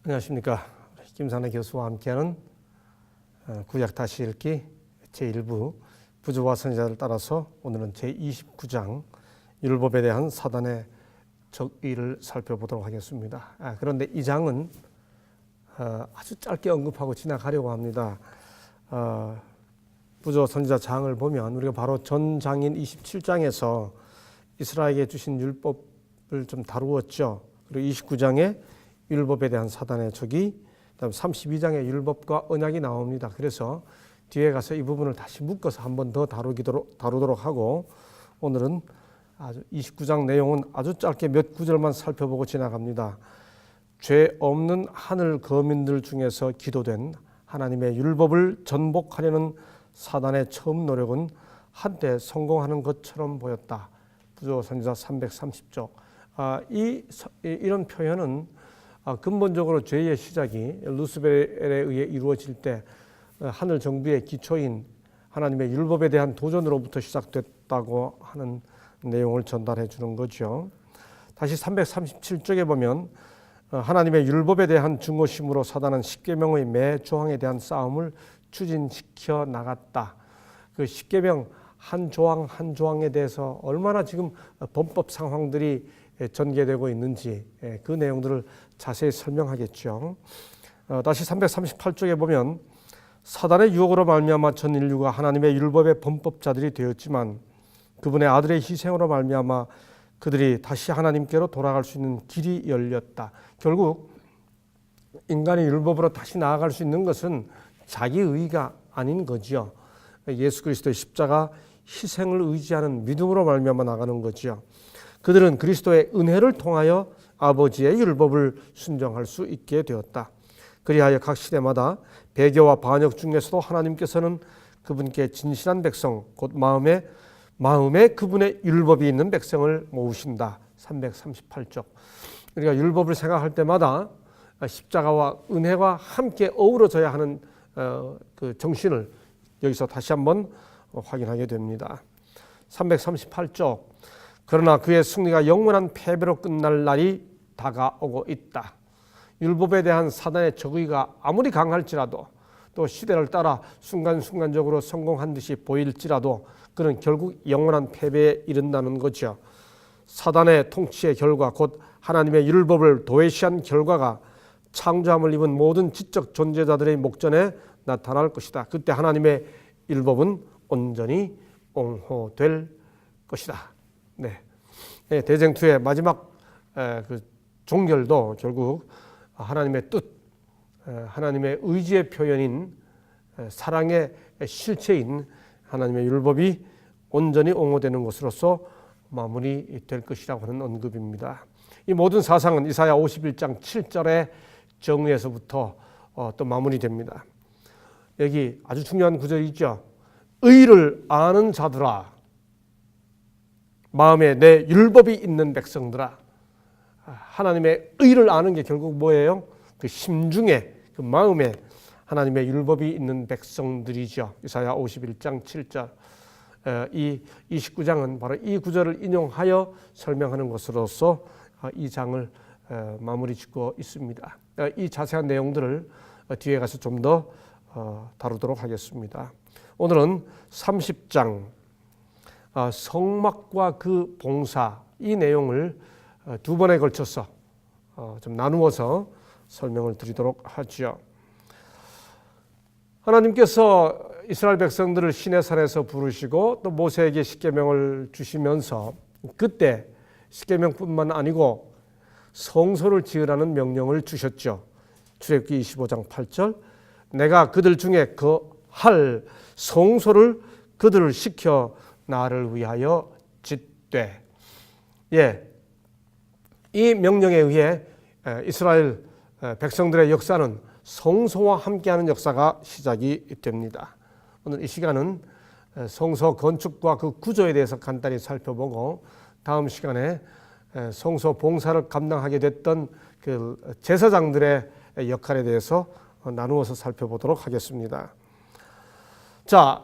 안녕하십니까. 김산의 교수와 함께하는 구약 다시 읽기 제1부 부조와 선지자를 따라서 오늘은 제29장 율법에 대한 사단의 적의를 살펴보도록 하겠습니다. 그런데 이 장은 아주 짧게 언급하고 지나가려고 합니다. 부조 선지자 장을 보면 우리가 바로 전 장인 27장에서 이스라엘에게 주신 율법을 좀 다루었죠. 그리고 29장에 율법에 대한 사단의 적이, 그다음 32장에 율법과 언약이 나옵니다. 그래서 뒤에 가서 이 부분을 다시 묶어서 한 번 더 다루도록 하고, 오늘은 아주 29장 내용은 아주 짧게 몇 구절만 살펴보고 지나갑니다. 죄 없는 하늘 거민들 중에서 기도된 하나님의 율법을 전복하려는 사단의 처음 노력은 한때 성공하는 것처럼 보였다. 부조 선지자 330쪽. 이런 표현은 근본적으로 죄의 시작이 루스벨에 의해 이루어질 때 하늘 정부의 기초인 하나님의 율법에 대한 도전으로부터 시작됐다고 하는 내용을 전달해 주는 거죠. 다시 337쪽에 보면 하나님의 율법에 대한 증오심으로 사단은 십계명의 매 조항에 대한 싸움을 추진시켜 나갔다. 그 십계명 한 조항 한 조항에 대해서 얼마나 지금 범법 상황들이 전개되고 있는지 그 내용들을 자세히 설명하겠죠. 다시 338쪽에 보면 사단의 유혹으로 말미암아 전 인류가 하나님의 율법의 범법자들이 되었지만 그분의 아들의 희생으로 말미암아 그들이 다시 하나님께로 돌아갈 수 있는 길이 열렸다. 결국 인간이 율법으로 다시 나아갈 수 있는 것은 자기 의가 아닌 거죠. 예수 그리스도의 십자가 희생을 의지하는 믿음으로 말미암아 나가는 거죠. 그들은 그리스도의 은혜를 통하여 아버지의 율법을 순종할 수 있게 되었다. 그리하여 각 시대마다 배교와 반역 중에서도 하나님께서는 그분께 진실한 백성, 곧 마음에 그분의 율법이 있는 백성을 모으신다. 338쪽. 우리가 율법을 생각할 때마다 십자가와 은혜와 함께 어우러져야 하는 그 정신을 여기서 다시 한번 확인하게 됩니다. 338쪽. 그러나 그의 승리가 영원한 패배로 끝날 날이 다가오고 있다. 율법에 대한 사단의 적의가 아무리 강할지라도 또 시대를 따라 순간순간적으로 성공한 듯이 보일지라도 그는 결국 영원한 패배에 이른다는 거죠. 사단의 통치의 결과, 곧 하나님의 율법을 도외시한 결과가 창조함을 입은 모든 지적 존재자들의 목전에 나타날 것이다. 그때 하나님의 율법은 온전히 옹호될 것이다. 대쟁투의 마지막 그 종결도 결국 하나님의 뜻, 하나님의 의지의 표현인 사랑의 실체인 하나님의 율법이 온전히 옹호되는 것으로서 마무리될 것이라고 하는 언급입니다. 이 모든 사상은 이사야 51장 7절의 정의에서부터 또 마무리됩니다. 여기 아주 중요한 구절이 있죠. 의를 아는 자들아, 마음에 내 율법이 있는 백성들아. 하나님의 의를 아는 게 결국 뭐예요? 그 심중에, 그 마음에 하나님의 율법이 있는 백성들이죠. 이사야 51장 7절. 이 29장은 바로 이 구절을 인용하여 설명하는 것으로서 이 장을 마무리 짓고 있습니다. 이 자세한 내용들을 뒤에 가서 좀 더 다루도록 하겠습니다. 오늘은 30장 성막과 그 봉사, 이 내용을 두 번에 걸쳐서 좀 나누어서 설명을 드리도록 하죠. 하나님께서 이스라엘 백성들을 시내산에서 부르시고 또 모세에게 십계명을 주시면서 그때 십계명뿐만 아니고 성소를 지으라는 명령을 주셨죠. 출애굽기 25장 8절. 내가 그들 중에 할 성소를 그들을 시켜 나를 위하여 짓되. 이 명령에 의해 이스라엘 백성들의 역사는 성소와 함께하는 역사가 시작이 됩니다. 오늘 이 시간은 성소 건축과 그 구조에 대해서 간단히 살펴보고 다음 시간에 성소 봉사를 감당하게 됐던 그 제사장들의 역할에 대해서 나누어서 살펴보도록 하겠습니다. 자,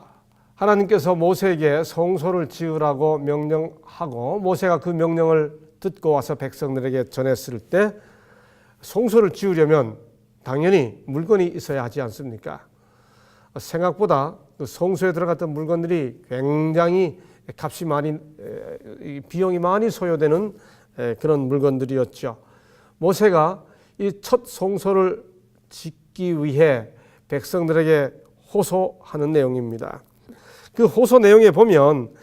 하나님께서 모세에게 성소를 지으라고 명령하고 모세가 그 명령을 듣고 와서 백성들에게 전했을 때 성소를 지으려면 당연히 물건이 있어야 하지 않습니까? 생각보다 그 성소에 들어갔던 물건들이 굉장히 값이 많이, 비용이 많이 소요되는 그런 물건들이었죠. 모세가 이 첫 성소를 짓기 위해 백성들에게 호소하는 내용입니다. 그 호소 내용에 보면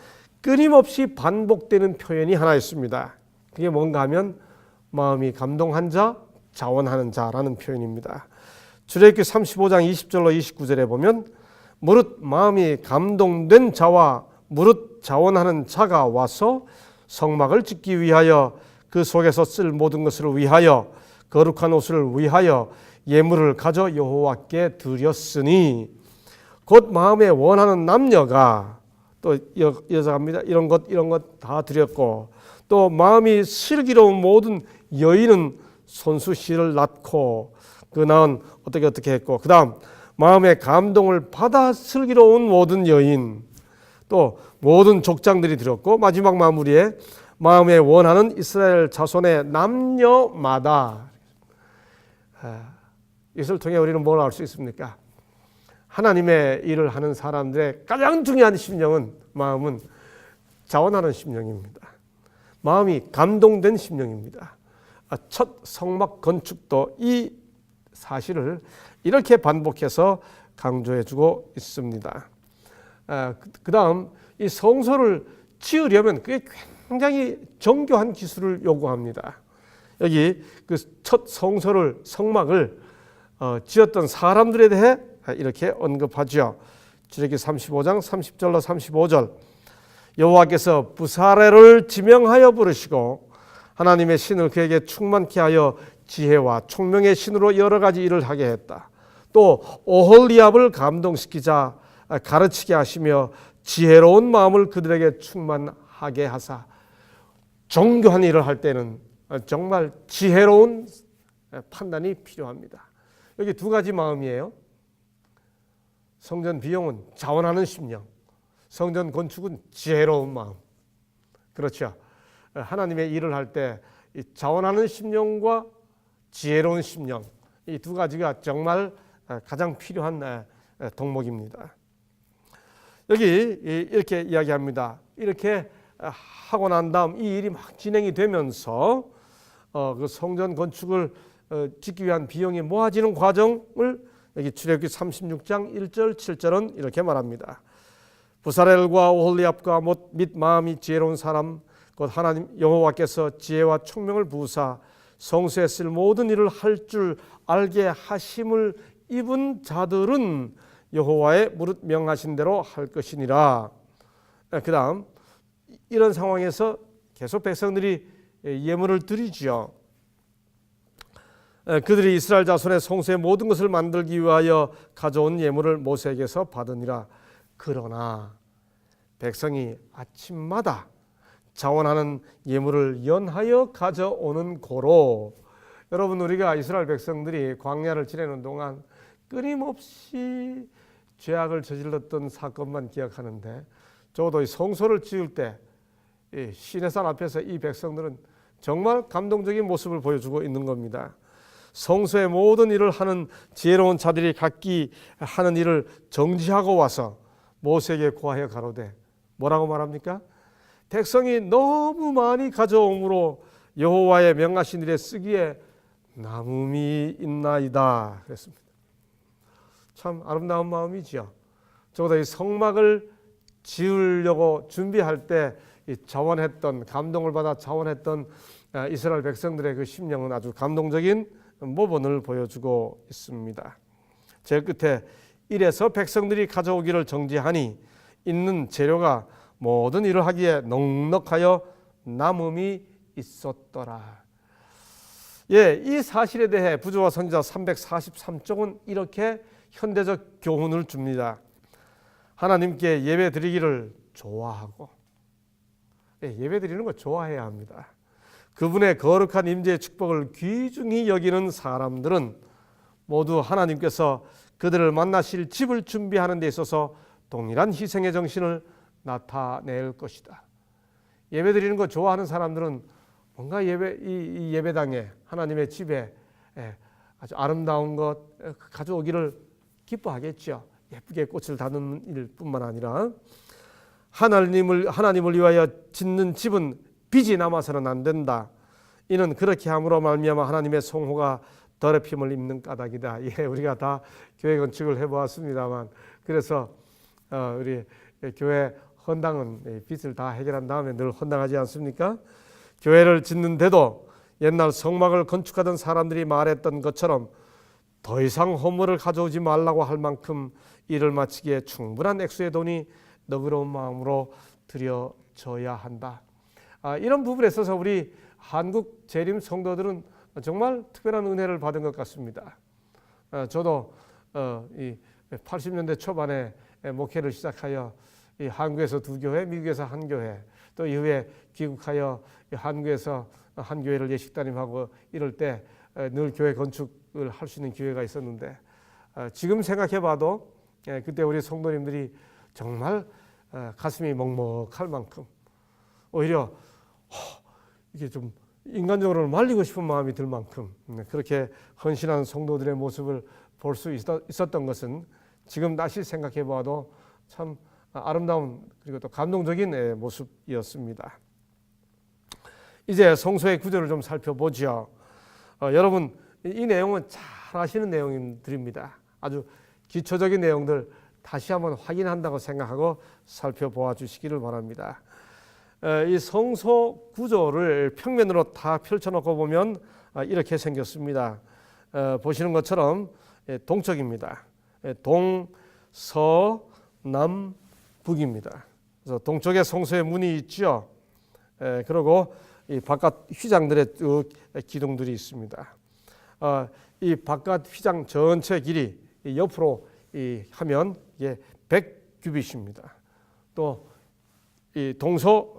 끊임없이 반복되는 표현이 하나 있습니다. 그게 뭔가 하면 마음이 감동한 자, 자원하는 자라는 표현입니다. 출애굽기 35장 20절로 29절에 보면 무릇 마음이 감동된 자와 무릇 자원하는 자가 와서 성막을 짓기 위하여 그 속에서 쓸 모든 것을 위하여 거룩한 옷을 위하여 예물을 가져 여호와께 드렸으니 곧 마음에 원하는 남녀가 또 여자입니다. 이런 것 다 드렸고 또 마음이 슬기로운 모든 여인은 손수시를 낳고 그 낳은 어떻게 했고 그 다음 마음의 감동을 받아 슬기로운 모든 여인 또 모든 족장들이 드렸고 마지막 마무리에 마음에 원하는 이스라엘 자손의 남녀마다. 이것을 통해 우리는 뭘 알 수 있습니까? 하나님의 일을 하는 사람들의 가장 중요한 심령은 마음은 자원하는 심령입니다. 마음이 감동된 심령입니다. 첫 성막 건축도 이 사실을 이렇게 반복해서 강조해주고 있습니다. 그 다음 이 성소를 지으려면 그게 굉장히 정교한 기술을 요구합니다. 여기 그 첫 성막을 지었던 사람들에 대해 이렇게 언급하죠. 출애굽기 35장 30절로 35절 여호와께서 부사레를 지명하여 부르시고 하나님의 신을 그에게 충만케 하여 지혜와 총명의 신으로 여러 가지 일을 하게 했다. 또 오홀리압을 감동시키자 가르치게 하시며 지혜로운 마음을 그들에게 충만하게 하사. 정교한 일을 할 때는 정말 지혜로운 판단이 필요합니다. 여기 두 가지 마음이에요. 성전 비용은 자원하는 심령, 성전 건축은 지혜로운 마음. 그렇죠. 하나님의 일을 할 때 자원하는 심령과 지혜로운 심령, 이 두 가지가 정말 가장 필요한 덕목입니다. 여기 이렇게 이야기합니다. 이렇게 하고 난 다음 이 일이 막 진행이 되면서 그 성전 건축을 짓기 위한 비용이 모아지는 과정을 여기 출애굽기 36장 1절 7절은 이렇게 말합니다. 부사렐과 오홀리압과 및 마음이 지혜로운 사람 곧 하나님 여호와께서 지혜와 총명을 부으사 성소에 쓸 모든 일을 할 줄 알게 하심을 입은 자들은 여호와의 무릇 명하신 대로 할 것이니라. 그 다음 이런 상황에서 계속 백성들이 예물을 드리죠. 그들이 이스라엘 자손의 성소의 모든 것을 만들기 위하여 가져온 예물을 모세에게서 받으니라. 그러나 백성이 아침마다 자원하는 예물을 연하여 가져오는 고로. 여러분, 우리가 이스라엘 백성들이 광야를 지내는 동안 끊임없이 죄악을 저질렀던 사건만 기억하는데, 적어도 이 성소를 지을 때 시내산 앞에서 이 백성들은 정말 감동적인 모습을 보여주고 있는 겁니다. 성소의 모든 일을 하는 지혜로운 자들이 각기 하는 일을 정지하고 와서 모세에게 고하여 가로되, 뭐라고 말합니까? 백성이 너무 많이 가져옴으로 여호와의 명하신 일에 쓰기에 남음이 있나이다 그랬습니다. 참 아름다운 마음이지요. 적어도 이 성막을 지으려고 준비할 때 이 자원했던, 감동을 받아 자원했던 이스라엘 백성들의 그 심령은 아주 감동적인 모범을 보여주고 있습니다. 제일 끝에 이래서 백성들이 가져오기를 정지하니 있는 재료가 모든 일을 하기에 넉넉하여 남음이 있었더라. 이 사실에 대해 부조와 선지자 343쪽은 이렇게 현대적 교훈을 줍니다. 하나님께 예배 드리기를 좋아하고, 예배 드리는 거 좋아해야 합니다. 그분의 거룩한 임재의 축복을 귀중히 여기는 사람들은 모두 하나님께서 그들을 만나실 집을 준비하는 데 있어서 동일한 희생의 정신을 나타낼 것이다. 예배 드리는 거 좋아하는 사람들은 뭔가 이 예배당에, 하나님의 집에 아주 아름다운 것 가져오기를 기뻐하겠죠. 예쁘게 꽃을 다듬는 일뿐만 아니라 하나님을 위하여 짓는 집은 빚이 남아서는 안 된다. 이는 그렇게 함으로 말미암아 하나님의 성호가 더럽힘을 입는 까닭이다. 예, 우리가 다 교회 건축을 해보았습니다만, 그래서 우리 교회 헌당은 빚을 다 해결한 다음에 늘 헌당하지 않습니까? 교회를 짓는데도 옛날 성막을 건축하던 사람들이 말했던 것처럼 더 이상 허물을 가져오지 말라고 할 만큼 일을 마치기에 충분한 액수의 돈이 너그러운 마음으로 드려져야 한다. 이런 부분에 있어서 우리 한국 재림 성도들은 정말 특별한 은혜를 받은 것 같습니다. 저도 이 80년대 초반에 목회를 시작하여 이 한국에서 2교회, 미국에서 1교회, 또 이후에 귀국하여 한국에서 한 교회를 예식단임하고 이럴 때 늘 교회 건축을 할 수 있는 기회가 있었는데, 지금 생각해봐도 그때 우리 성도님들이 정말 가슴이 먹먹할 만큼, 오히려 이게 좀 인간적으로 말리고 싶은 마음이 들 만큼 그렇게 헌신한 성도들의 모습을 볼 수 있었던 것은 지금 다시 생각해봐도 참 아름다운 그리고 또 감동적인 모습이었습니다. 이제 성소의 구조를 좀 살펴보죠. 여러분, 이 내용은 잘 아시는 내용들입니다. 아주 기초적인 내용들 다시 한번 확인한다고 생각하고 살펴보아 주시기를 바랍니다. 이 성소 구조를 평면으로 다 펼쳐놓고 보면 이렇게 생겼습니다. 보시는 것처럼 동쪽입니다. 동, 서, 남, 북입니다. 그래서 동쪽에 성소의 문이 있죠. 그리고 이 바깥 휘장들의 쭉 기둥들이 있습니다. 이 바깥 휘장 전체 길이 옆으로 하면 이게 100규빗입니다. 또 이 동서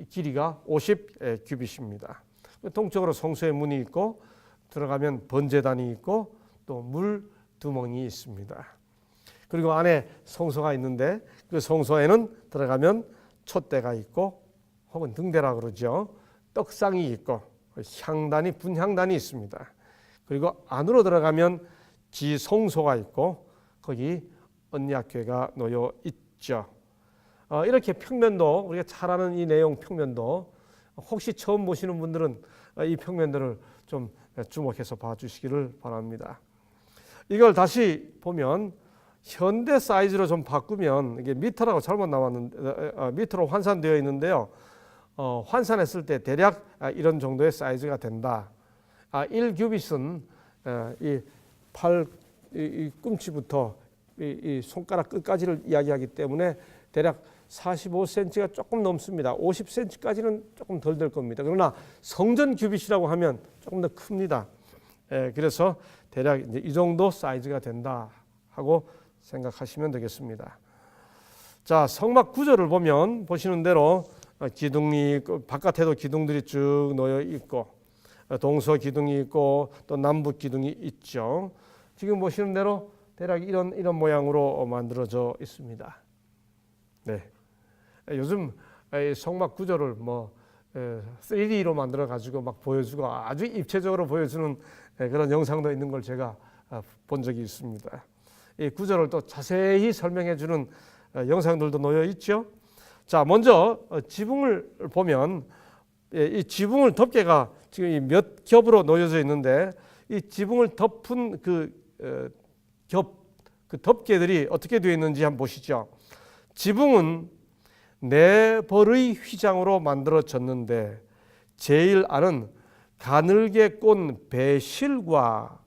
길이가 50규빗입니다. 동쪽으로 성소의 문이 있고 들어가면 번제단이 있고 또 물두멍이 있습니다. 그리고 안에 성소가 있는데 그 성소에는 들어가면 촛대가 있고 혹은 등대라 그러죠. 떡상이 있고 향단이 분향단이 있습니다. 그리고 안으로 들어가면 지성소가 있고 거기 언약궤가 놓여 있죠. 이렇게 평면도 우리가 잘 아는 이 내용 평면도 혹시 처음 보시는 분들은 이 평면들을 좀 주목해서 봐주시기를 바랍니다. 이걸 다시 보면 현대 사이즈로 좀 바꾸면 이게 미터라고 잘못 나왔는데 미터로 환산되어 있는데요. 환산했을 때 대략 이런 정도의 사이즈가 된다. 1규빗은 이 팔 이 꿈치부터 이 손가락 끝까지를 이야기하기 때문에 대략 45cm가 조금 넘습니다. 50cm까지는 조금 덜 될 겁니다. 그러나 성전 규빗이라고 하면 조금 더 큽니다. 그래서 대략 이제 이 정도 사이즈가 된다 하고 생각하시면 되겠습니다. 자, 성막 구조를 보면 보시는 대로 기둥이 있고 바깥에도 기둥들이 쭉 놓여 있고 동서 기둥이 있고 또 남북 기둥이 있죠. 지금 보시는 대로 대략 이런 모양으로 만들어져 있습니다. 네. 요즘 성막 구조를 3D로 만들어 가지고 막 보여주고 아주 입체적으로 보여주는 그런 영상도 있는 걸 제가 본 적이 있습니다. 이 구조를 또 자세히 설명해 주는 영상들도 놓여 있죠. 자, 먼저 지붕을 보면 이 지붕을 덮개가 지금 몇 겹으로 놓여져 있는데 이 지붕을 덮은 그 덮개들이 어떻게 되어 있는지 한번 보시죠. 지붕은 네 벌의 휘장으로 만들어졌는데 제일 안은 가늘게 꼰 배실과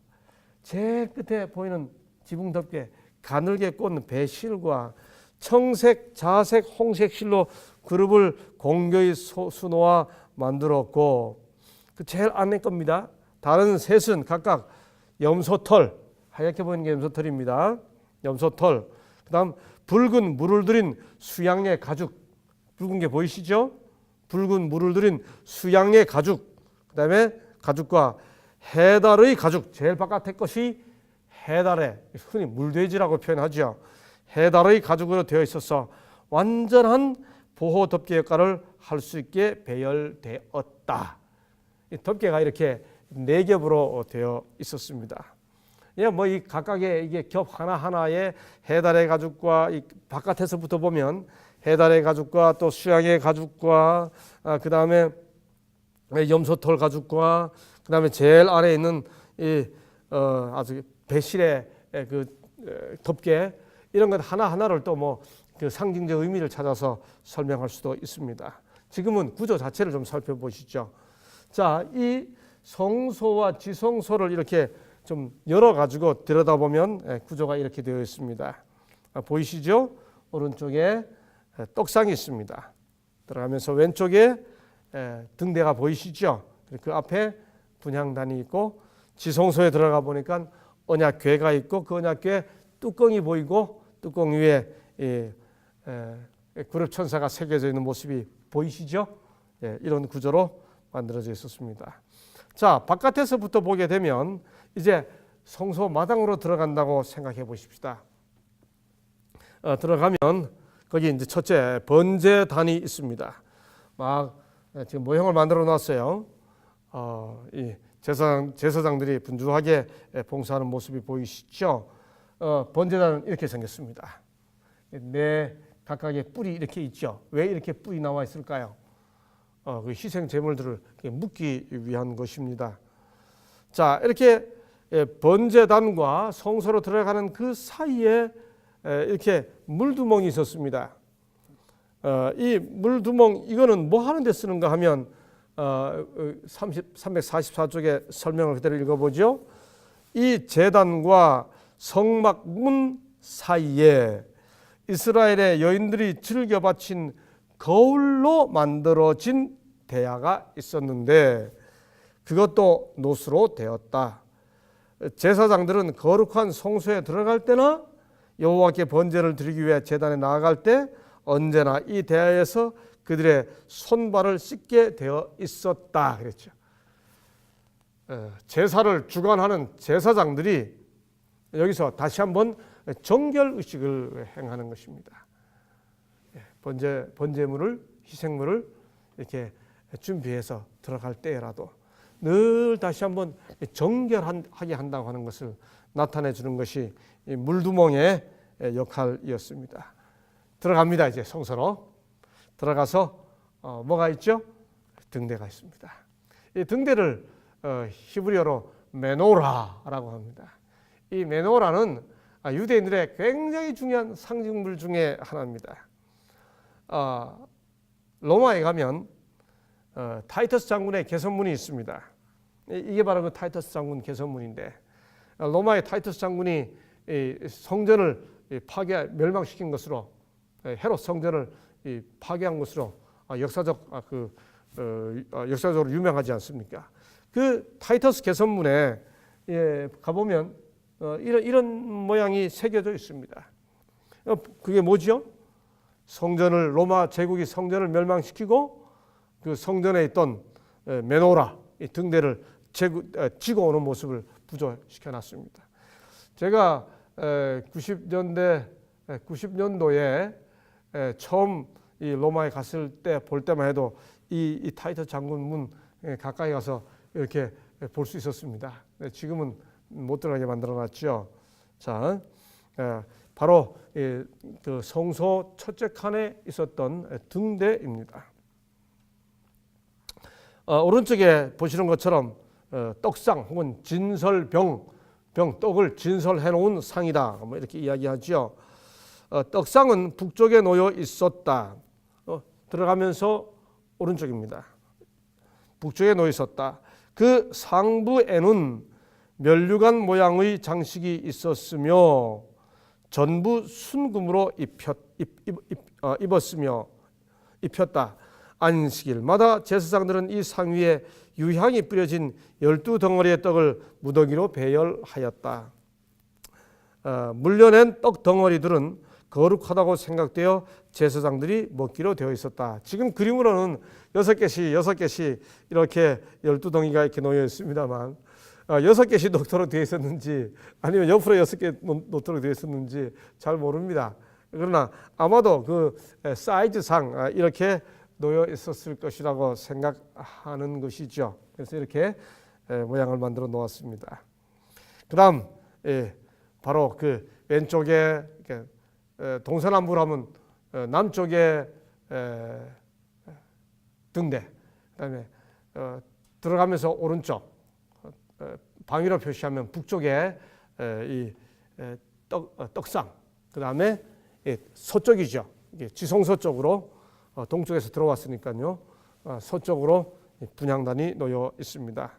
제일 끝에 보이는 지붕 덮개 가늘게 꼰 배실과 청색, 자색, 홍색 실로 그룹을 공교히 수놓아 만들었고 그 제일 안에 겁니다. 다른 셋은 각각 염소털, 하얗게 보이는 게 염소털입니다. 염소털. 그다음 붉은 물을 들인 수양의 가죽, 붉은 게 보이시죠? 붉은 물을 들인 수양의 가죽. 그다음에 가죽과 해달의 가죽, 제일 바깥의 것이 해달의, 흔히 물돼지라고 표현하죠. 해달의 가죽으로 되어 있어서 완전한 보호 덮개 역할을 할 수 있게 배열되었다. 이 덮개가 이렇게 4겹으로 되어 있었습니다. 예, 뭐 이 각각의 이게 겹 하나하나의 해달의 가죽과 이 바깥에서부터 보면 해달의 가죽과 또 수양의 가죽과 그 다음에 염소털 가죽과 그 다음에 제일 아래에 있는 이 아주 배실의 그 덮개 이런 것 하나하나를 또 뭐 그 상징적 의미를 찾아서 설명할 수도 있습니다. 지금은 구조 자체를 좀 살펴보시죠. 자, 이 성소와 지성소를 이렇게 좀 열어가지고 들여다보면 구조가 이렇게 되어 있습니다. 보이시죠? 오른쪽에 떡상이 있습니다. 들어가면서 왼쪽에 등대가 보이시죠? 그 앞에 분향단이 있고 지성소에 들어가 보니까 언약궤가 있고 그 언약궤 뚜껑이 보이고 뚜껑 위에 구렙천사가 새겨져 있는 모습이 보이시죠? 이런 구조로 만들어져 있었습니다. 자, 바깥에서부터 보게 되면 이제 성소 마당으로 들어간다고 생각해 보십시다. 들어가면 거기 이제 첫째 번제단이 있습니다. 막 지금 모형을 만들어 놨어요. 이 제사장들이 분주하게 봉사하는 모습이 보이시죠? 번제단은 이렇게 생겼습니다. 네 각각의 뿔이 이렇게 있죠. 왜 이렇게 뿔이 나와 있을까요? 그 희생 제물들을 묻기 위한 것입니다. 자, 이렇게 번제단과 성소로 들어가는 그 사이에 이렇게 물두멍이 있었습니다. 이 물두멍 이거는 뭐 하는 데 쓰는가 하면 344쪽의 설명을 그대로 읽어보죠. 이 제단과 성막문 사이에 이스라엘의 여인들이 즐겨 바친 거울로 만들어진 대야가 있었는데 그것도 노수로 되었다. 제사장들은 거룩한 성소에 들어갈 때나 여호와께 번제를 드리기 위해 제단에 나아갈 때 언제나 이 대야에서 그들의 손발을 씻게 되어 있었다 그랬죠. 제사를 주관하는 제사장들이 여기서 다시 한번 정결 의식을 행하는 것입니다. 번제물을 희생물을 이렇게 준비해서 들어갈 때라도 늘 다시 한번 정결하게 한다고 하는 것을 나타내 주는 것이 이 물두멍의 역할이었습니다. 들어갑니다. 이제 성소로 들어가서 뭐가 있죠? 등대가 있습니다. 이 등대를 히브리어로 메노라라고 합니다. 이 메노라는 유대인들의 굉장히 중요한 상징물 중에 하나입니다. 로마에 가면 타이터스 장군의 개선문이 있습니다. 이게 바로 그 타이터스 장군 개선문인데 로마의 타이터스 장군이 성전을 멸망시킨 것으로 헤롯 성전을 파괴한 것으로 역사적으로 유명하지 않습니까? 그 타이터스 개선문에 가보면 이런 모양이 새겨져 있습니다. 그게 뭐죠? 성전을 로마 제국이 성전을 멸망시키고 그 성전에 있던 메노라 등대를 지고 오는 모습을 부조시켜 놨습니다. 제가 90년도에 처음 이 로마에 갔을 때 볼 때만 해도 이 타이터스 장군 문 가까이 가서 이렇게 볼 수 있었습니다. 지금은 못 들어가게 만들어놨죠. 자, 바로 그 성소 첫째 칸에 있었던 등대입니다. 오른쪽에 보시는 것처럼 떡상 혹은 진설병, 떡을 진설해 놓은 상이다. 뭐 이렇게 이야기하죠. 떡상은 북쪽에 놓여 있었다. 들어가면서 오른쪽입니다. 북쪽에 놓여 있었다. 그 상부에는 면류관 모양의 장식이 있었으며 전부 순금으로 입혔다. 안식일마다 제사장들은 이 상 위에 유향이 뿌려진 12덩어리의 떡을 무더기로 배열하였다. 물려낸 떡 덩어리들은 거룩하다고 생각되어 제사장들이 먹기로 되어 있었다. 지금 그림으로는 6개씩 이렇게 12덩이가 이렇게 놓여 있습니다만 6개씩 놓도록 되어 있었는지 아니면 옆으로 6개 놓도록 되어 있었는지 잘 모릅니다. 그러나 아마도 그 사이즈상 이렇게 놓여 있었을 것이라고 생각하는 것이죠. 그래서 이렇게 모양을 만들어 놓았습니다. 그다음 바로 그 왼쪽에 동서남북으로 하면 남쪽에 등대, 그다음에 들어가면서 오른쪽 방위로 표시하면 북쪽에 이 떡상, 그다음에 서쪽이죠. 지성소 쪽으로 동쪽에서 들어왔으니까요. 서쪽으로 분향단이 놓여 있습니다.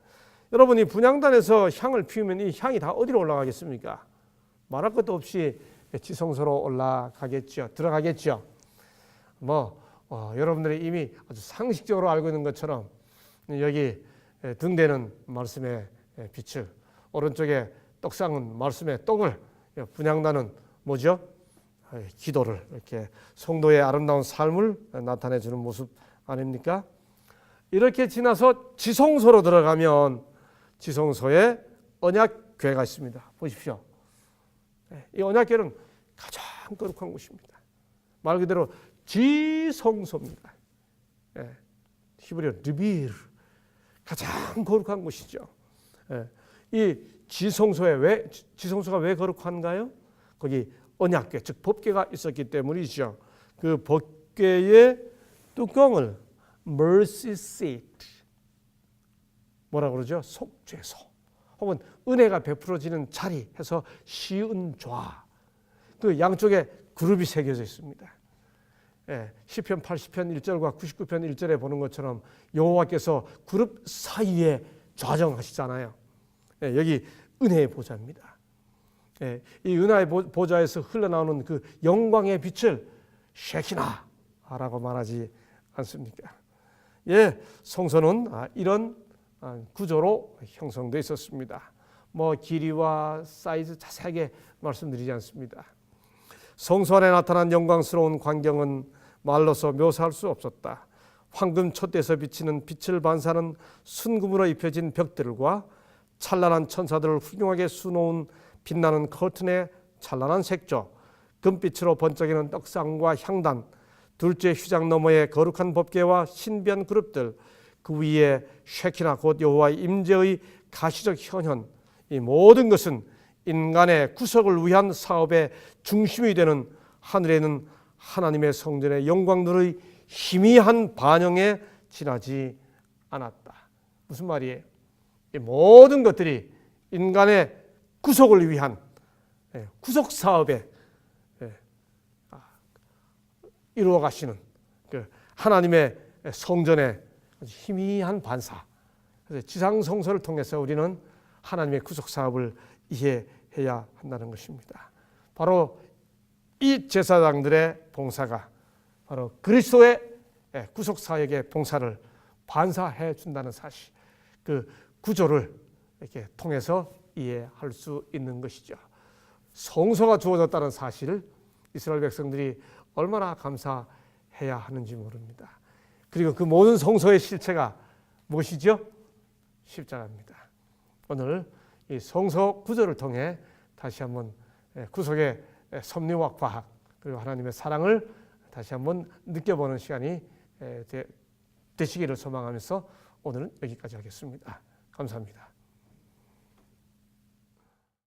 여러분, 이 분향단에서 향을 피우면 이 향이 다 어디로 올라가겠습니까? 말할 것도 없이 지성소로 올라가겠죠. 들어가겠죠. 여러분들이 이미 아주 상식적으로 알고 있는 것처럼 여기 등대는 말씀의 빛을, 오른쪽에 떡상은 말씀의 떡을, 분향단은 뭐죠? 기도를, 이렇게 성도의 아름다운 삶을 나타내 주는 모습 아닙니까? 이렇게 지나서 지성소로 들어가면 지성소에 언약궤가 있습니다. 보십시오. 이 언약궤는 가장 거룩한 곳입니다. 말 그대로 지성소입니다. 히브리어 르비르, 가장 거룩한 곳이죠. 이 지성소가 왜 거룩한가요? 거기 언약궤, 즉 법궤가 있었기 때문이죠. 그 법궤의 뚜껑을 mercy seat, 뭐라고 그러죠? 속죄소, 혹은 은혜가 베풀어지는 자리 해서 시은좌, 그 양쪽에 그룹이 새겨져 있습니다. 시편 80편 1절과 99편 1절에 보는 것처럼 여호와께서 그룹 사이에 좌정하시잖아요. 여기 은혜의 보좌입니다. 이 은혜의 보좌에서 흘러나오는 그 영광의 빛을 쉐키나라고 말하지 않습니까? 성소는 이런 구조로 형성되어 있었습니다. 길이와 사이즈 자세하게 말씀드리지 않습니다. 성소 안에 나타난 영광스러운 광경은 말로서 묘사할 수 없었다. 황금 촛대에서 비치는 빛을 반사하는 순금으로 입혀진 벽들과 찬란한 천사들을 훌륭하게 수놓은 빛나는 커튼의 찬란한 색조, 금빛으로 번쩍이는 떡상과 향단, 둘째 휘장 너머의 거룩한 법궤와 신비한 그룹들, 그 위에 쉐키나 곧 여호와의 임재의 가시적 현현, 이 모든 것은 인간의 구속을 위한 사업의 중심이 되는 하늘에 있는 하나님의 성전의 영광들의 희미한 반영에 지나지 않았다. 무슨 말이에요? 이 모든 것들이 인간의 구속을 위한 구속 사업에 이루어 가시는 그 하나님의 성전의 희미한 반사. 그래서 지상 성소를 통해서 우리는 하나님의 구속 사업을 이해해야 한다는 것입니다. 바로 이 제사장들의 봉사가 바로 그리스도의 구속 사역의 봉사를 반사해 준다는 사실, 그 구조를 이렇게 통해서 이해할 수 있는 것이죠. 성소가 주어졌다는 사실을 이스라엘 백성들이 얼마나 감사해야 하는지 모릅니다. 그리고 그 모든 성소의 실체가 무엇이죠? 십자가입니다. 오늘 이 성소 구조를 통해 다시 한번 구속의 섭리와 과학, 그리고 하나님의 사랑을 다시 한번 느껴보는 시간이 되시기를 소망하면서 오늘은 여기까지 하겠습니다. 감사합니다.